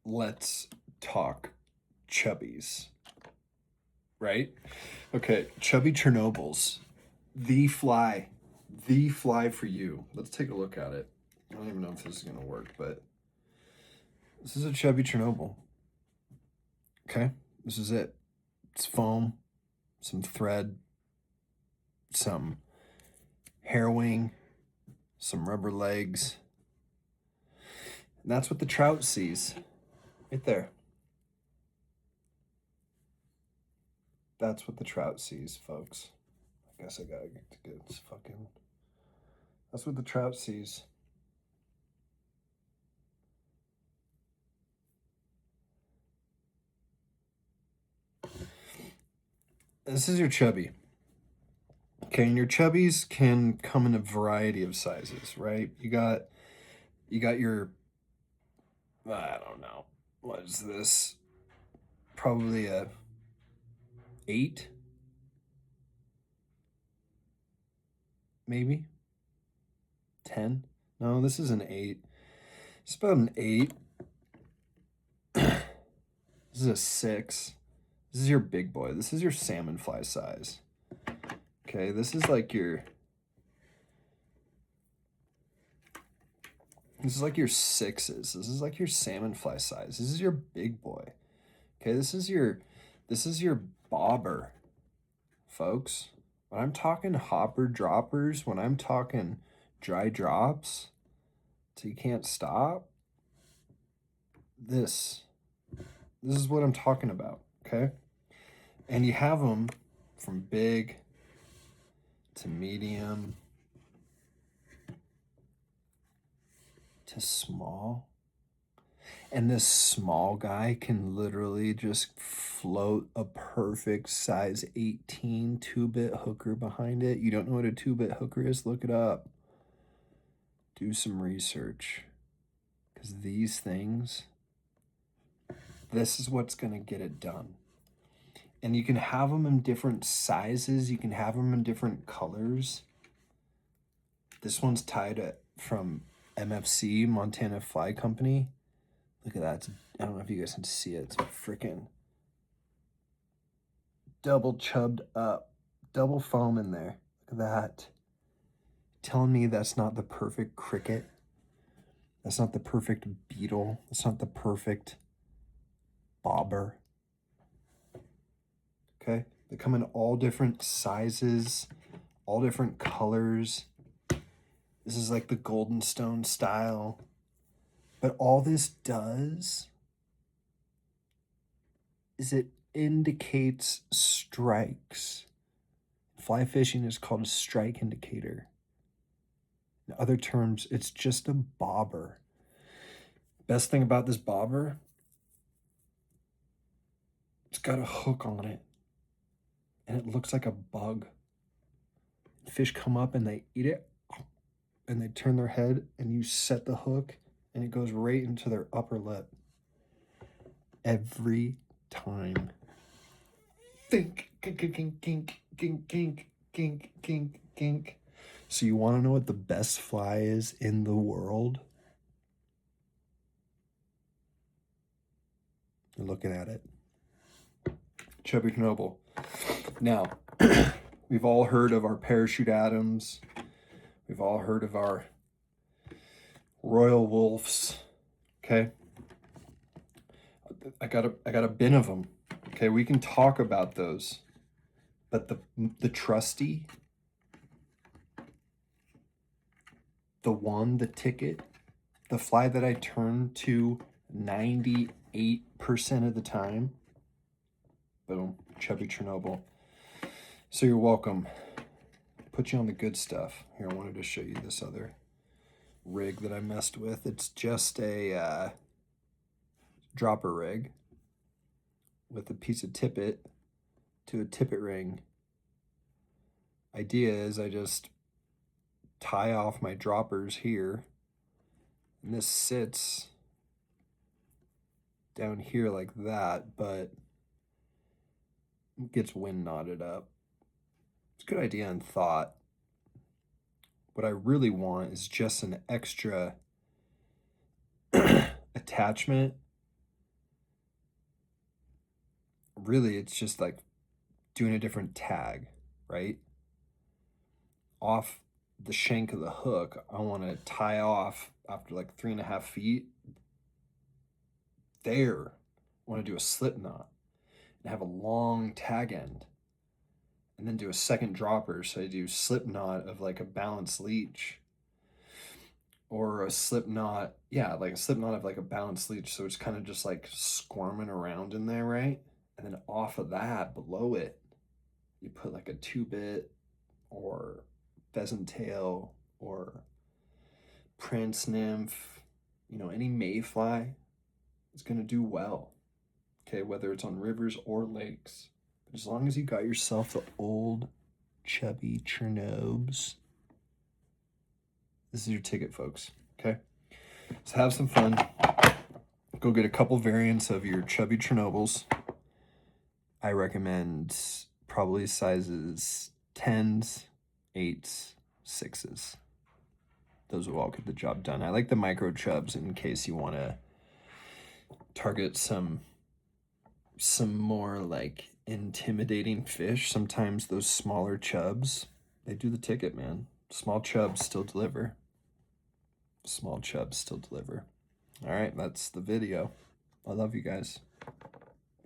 let's talk chubbies, right? Okay, Chubby Chernobyls, the fly, the fly for you. Let's take a look at it. I don't even know if this is gonna work, but this is a Chubby Chernobyl. Okay, this is it. It's foam, some thread, some hair wing, some rubber legs. And that's what the trout sees. Right there. That's what the trout sees, folks. I guess I gotta get this fucking. That's what the trout sees. This is your chubby. Okay, and your chubbies can come in a variety of sizes, right? You got your, I don't know, what is this? Probably a 8, maybe 10. No, this is an 8. It's about an 8. This is a 6. This is your big boy. This is your salmon fly size. Okay, this is like your. This is like your 6s. This is like your salmon fly size. This is your big boy. Okay, this is your bobber, folks. When I'm talking hopper droppers, when I'm talking dry drops, so you can't stop. This is what I'm talking about, okay? And you have them from big to medium to small. And this small guy can literally just float a perfect size 18 2-bit hooker behind it. You don't know what a 2-bit hooker is? Look it up. Do some research. Because these things, this is what's going to get it done. And you can have them in different sizes. You can have them in different colors. This one's tied from MFC, Montana Fly Company. Look at that. I don't know if you guys can see it. It's freaking double chubbed up. Double foam in there. Look at that. Telling me that's not the perfect cricket. That's not the perfect beetle. That's not the perfect bobber. Okay? They come in all different sizes, all different colors. This is like the Golden Stone style. But all this does is it indicates strikes. Fly fishing is called a strike indicator. In other terms, it's just a bobber. Best thing about this bobber, it's got a hook on it. And it looks like a bug. Fish come up and they eat it, and they turn their head, and you set the hook, and it goes right into their upper lip. Every time. Think, kink, kink, kink, kink, kink, kink, kink, kink, kink. So you want to know what the best fly is in the world? You're looking at it. Chubby Chernobyl. Now, we've all heard of our Parachute Adams. We've all heard of our Royal Wolves. Okay? I got a bin of them. Okay, we can talk about those. But the trusty, the ticket, the fly that I turn to 98% of the time. Boom, Chubby Chernobyl. So you're welcome. Put you on the good stuff. Here, I wanted to show you this other rig that I messed with. It's just a dropper rig with a piece of tippet to a tippet ring. Idea is I just tie off my droppers here, and this sits down here like that, but it gets wind knotted up. It's a good idea and thought. What I really want is just an extra attachment really it's just like doing a different tag, right? Off the shank of the hook, I want to tie off after like 3.5 feet. There, I want to do a slip knot and have a long tag end, and then do a second dropper. So I do slip knot of like a balanced leech, or a slip knot, yeah, like a slip knot of like a balanced leech. So it's kind of just like squirming around in there, right? And then off of that, below it, you put like a 2-bit or pheasant tail or prince nymph, any mayfly is going to do well. Okay, whether it's on rivers or lakes. But as long as you got yourself the old Chubby Chernobyls, this is your ticket, folks. Okay? So have some fun. Go get a couple variants of your Chubby Chernobyls. I recommend probably sizes 10s, 8s, 6s. Those will all get the job done. I like the micro chubs in case you want to target some more like intimidating fish. Sometimes those smaller chubs, they do the ticket, man. Small chubs still deliver. Small chubs still deliver. All right, that's the video. I love you guys.